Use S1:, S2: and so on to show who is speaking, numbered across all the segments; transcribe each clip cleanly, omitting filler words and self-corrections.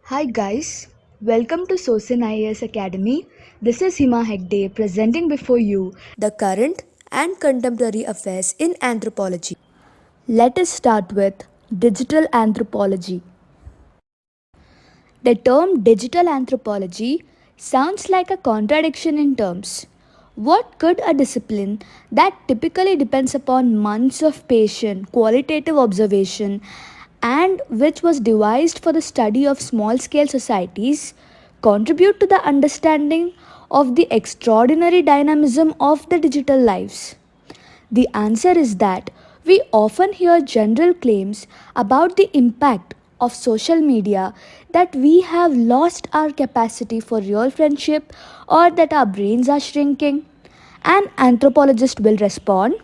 S1: Hi guys, welcome to SosinIAS Academy. This is Hima Hegde presenting before you the current and contemporary affairs in anthropology. Let us start with digital anthropology. The term digital anthropology sounds like a contradiction in terms. What could a discipline that typically depends upon months of patient, qualitative observation, and which was devised for the study of small scale societies contribute to the understanding of the extraordinary dynamism of the digital lives? The answer is that we often hear general claims about the impact of social media that we have lost our capacity for real friendship or that our brains are shrinking. An anthropologist will respond,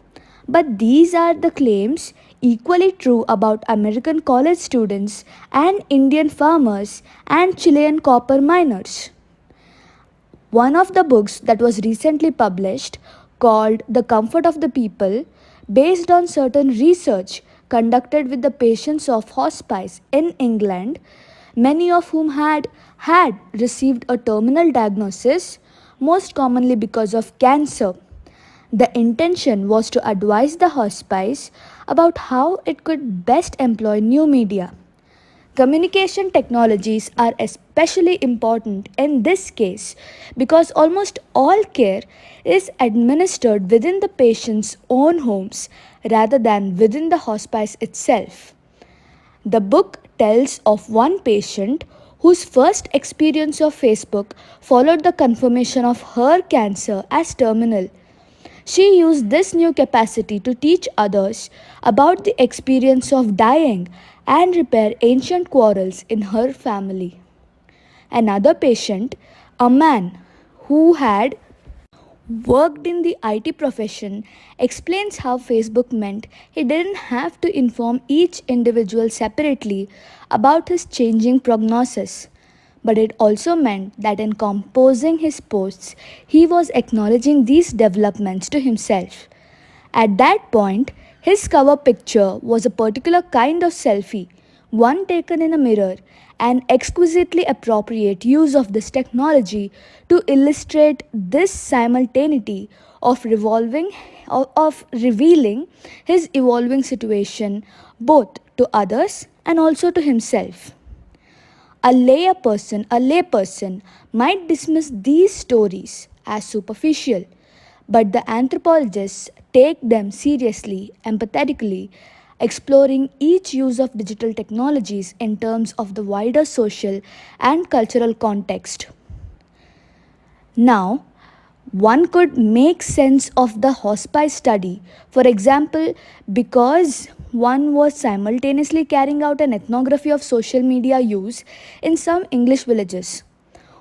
S1: but these are the claims equally true about American college students and Indian farmers and Chilean copper miners. One of the books that was recently published, called The Comfort of the People, based on certain research conducted with the patients of hospice in England, many of whom had received a terminal diagnosis, most commonly because of cancer. The intention was to advise the hospice about how it could best employ new media. Communication technologies are especially important in this case because almost all care is administered within the patient's own homes rather than within the hospice itself. The book tells of one patient whose first experience of Facebook followed the confirmation of her cancer as terminal. She used this new capacity to teach others about the experience of dying and repair ancient quarrels in her family. Another patient, a man who had worked in the IT profession, explains how Facebook meant he didn't have to inform each individual separately about his changing prognosis. But it also meant that in composing his posts, he was acknowledging these developments to himself. At that point, his cover picture was a particular kind of selfie, one taken in a mirror, an exquisitely appropriate use of this technology to illustrate this simultaneity of of revealing his evolving situation both to others and also to himself. A layperson might dismiss these stories as superficial, but the anthropologists take them seriously, empathetically, exploring each use of digital technologies in terms of the wider social and cultural context. Now, one could make sense of the hospice study, for example, because one was simultaneously carrying out an ethnography of social media use in some English villages.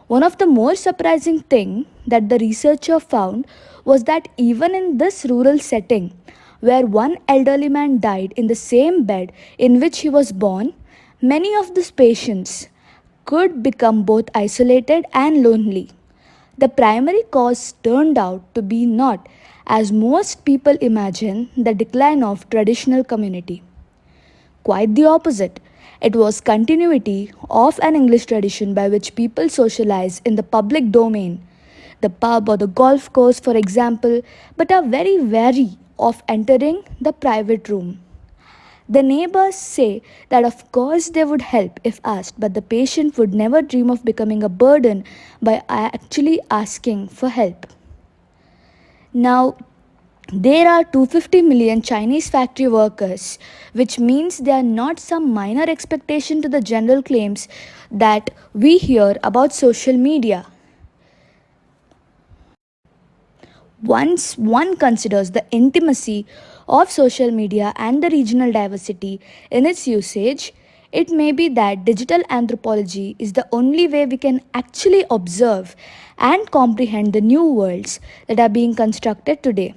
S1: One of the more surprising thing that the researcher found was that even in this rural setting, where one elderly man died in the same bed in which he was born, many of these patients could become both isolated and lonely. The primary cause turned out to be not, as most people imagine, the decline of traditional community. Quite the opposite. It was continuity of an English tradition by which people socialize in the public domain, the pub or the golf course, for example, but are very wary of entering the private room. The neighbors say that of course they would help if asked, but the patient would never dream of becoming a burden by actually asking for help. Now, there are 250 million Chinese factory workers, which means they are not some minor expectation to the general claims that we hear about social media. Once one considers the intimacy of social media and the regional diversity in its usage, it may be that digital anthropology is the only way we can actually observe and comprehend the new worlds that are being constructed today.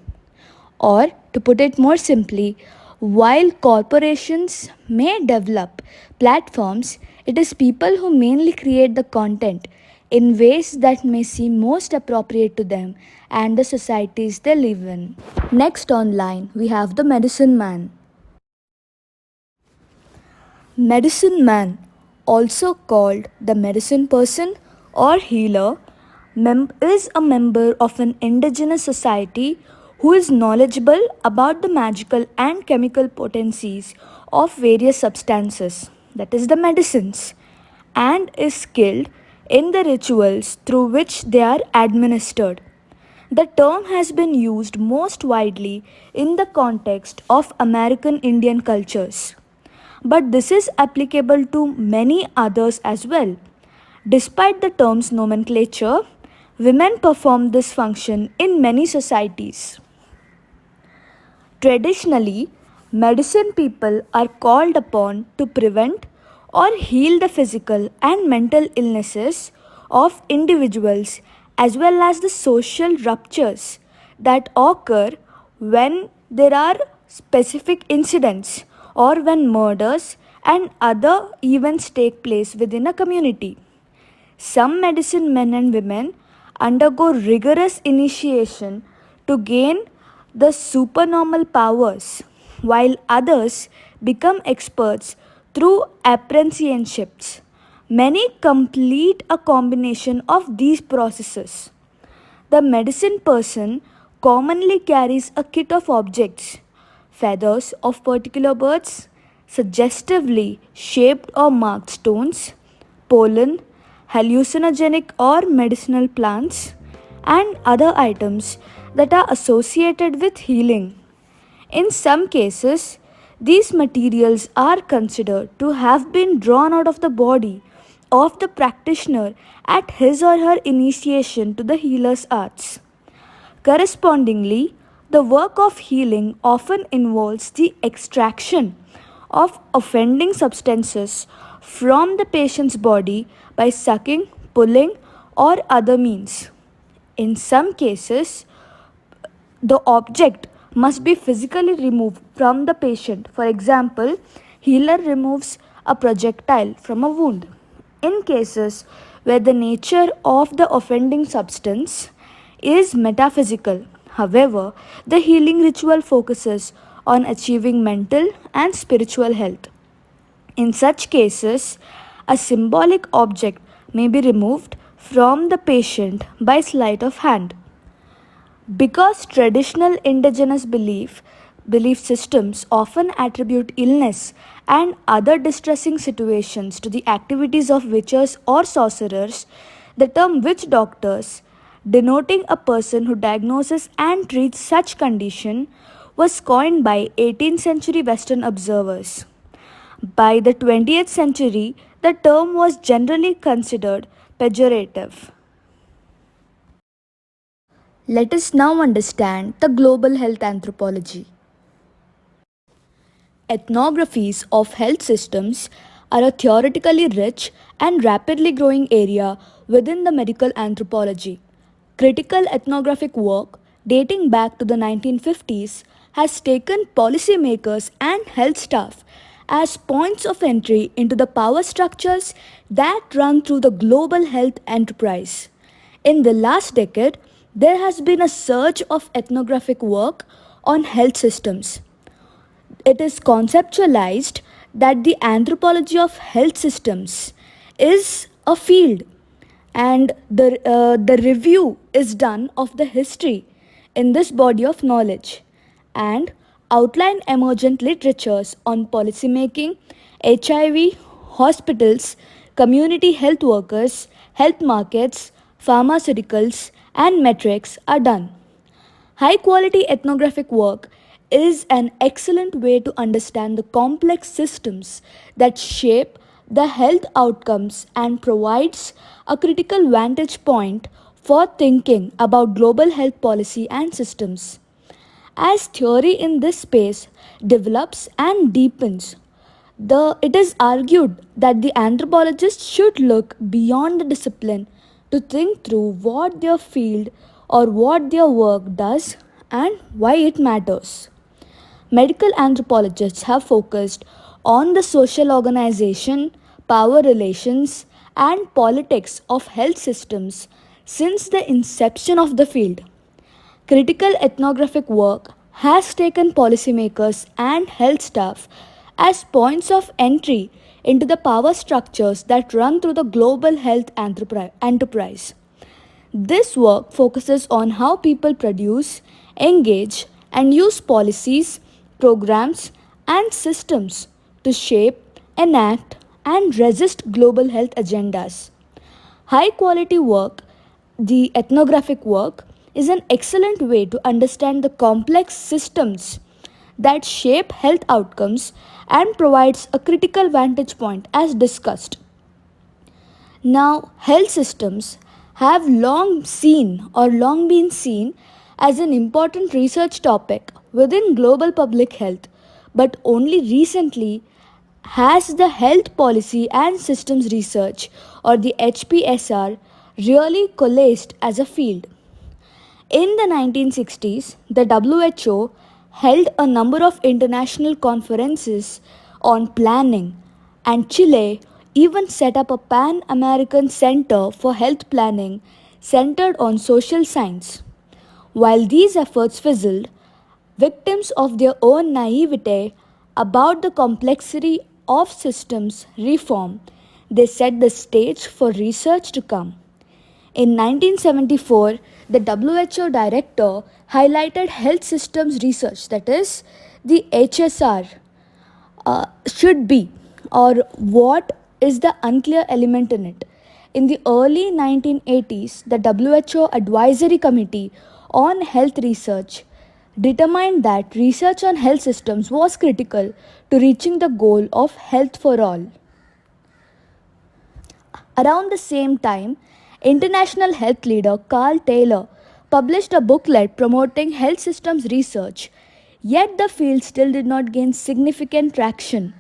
S1: Or, to put it more simply, while corporations may develop platforms, it is people who mainly create the content in ways that may seem most appropriate to them and the societies they live in. Next online, we have the medicine man. Medicine Man also called the medicine person or healer, is a member of an indigenous society who is knowledgeable about the magical and chemical potencies of various substances, that is, the medicines, and is skilled in the rituals through which they are administered. The term has been used most widely in the context of American Indian cultures, but this is applicable to many others as well. Despite the term's nomenclature, women perform this function in many societies. Traditionally, medicine people are called upon to prevent or heal the physical and mental illnesses of individuals as well as the social ruptures that occur when there are specific incidents or when murders and other events take place within a community. Some medicine men and women undergo rigorous initiation to gain the supernormal powers, while others become experts through apprenticeships. Many complete a combination of these processes. The medicine person commonly carries a kit of objects, feathers of particular birds, suggestively shaped or marked stones, pollen, hallucinogenic or medicinal plants, and other items that are associated with healing. In some cases, these materials are considered to have been drawn out of the body of the practitioner at his or her initiation to the healer's arts. Correspondingly, the work of healing often involves the extraction of offending substances from the patient's body by sucking, pulling, or other means. In some cases, the object must be physically removed from the patient. For example, healer removes a projectile from a wound. In cases where the nature of the offending substance is metaphysical, however, the healing ritual focuses on achieving mental and spiritual health. In such cases, a symbolic object may be removed from the patient by sleight of hand. Because traditional indigenous belief systems often attribute illness and other distressing situations to the activities of witches or sorcerers, the term witch doctors, denoting a person who diagnoses and treats such condition, was coined by 18th century Western observers. By the 20th century, the term was generally considered pejorative. Let us now understand the global health anthropology. Ethnographies of health systems are a theoretically rich and rapidly growing area within the medical anthropology. Critical ethnographic work dating back to the 1950s has taken policymakers and health staff as points of entry into the power structures that run through the global health enterprise. In the last decade, there has been a surge of ethnographic work on health systems. It is conceptualized that the anthropology of health systems is a field, and the review is done of the history in this body of knowledge and outline emergent literatures on policymaking, HIV, hospitals, community health workers, health markets, pharmaceuticals, and metrics are done. High quality ethnographic work is an excellent way to understand the complex systems that shape the health outcomes and provides a critical vantage point for thinking about global health policy and systems. As theory in this space develops and deepens, it is argued that the anthropologist should look beyond the discipline to think through what their field or what their work does and why it matters. Medical anthropologists have focused on the social organization, power relations, and politics of health systems since the inception of the field. Critical ethnographic work has taken policymakers and health staff as points of entry into the power structures that run through the global health enterprise. This work focuses on how people produce, engage, and use policies, programs, and systems to shape, enact, and resist global health agendas. High quality work, the ethnographic work, is an excellent way to understand the complex systems that shape health outcomes and provides a critical vantage point as discussed. Now, health systems have long been seen as an important research topic within global public health, but only recently has the health policy and systems research or the HPSR really coalesced as a field. In the 1960s, the WHO held a number of international conferences on planning, and Chile even set up a Pan American Center for Health Planning centered on social science. While these efforts fizzled, victims of their own naivete about the complexity of systems reform, they set the stage for research to come. In 1974, the WHO director highlighted health systems research, that is, the HSR, should be, or what is the unclear element in it. In the early 1980s, the WHO Advisory Committee on Health Research determined that research on health systems was critical to reaching the goal of health for all. Around the same time, international health leader Carl Taylor published a booklet promoting health systems research, yet the field still did not gain significant traction.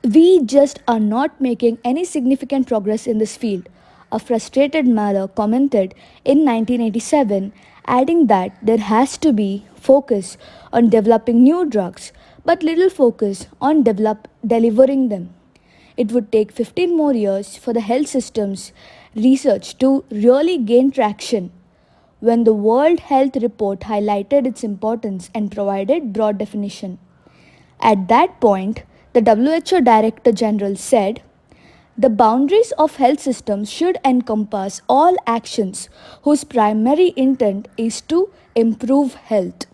S1: We just are not making any significant progress in this field, a frustrated Mahler commented in 1987, adding that there has to be focus on developing new drugs, but little focus on delivering them. It would take 15 more years for the health systems research to really gain traction. When the World Health Report highlighted its importance and provided broad definition. At that point, the WHO Director General said, the boundaries of health systems should encompass all actions whose primary intent is to improve health.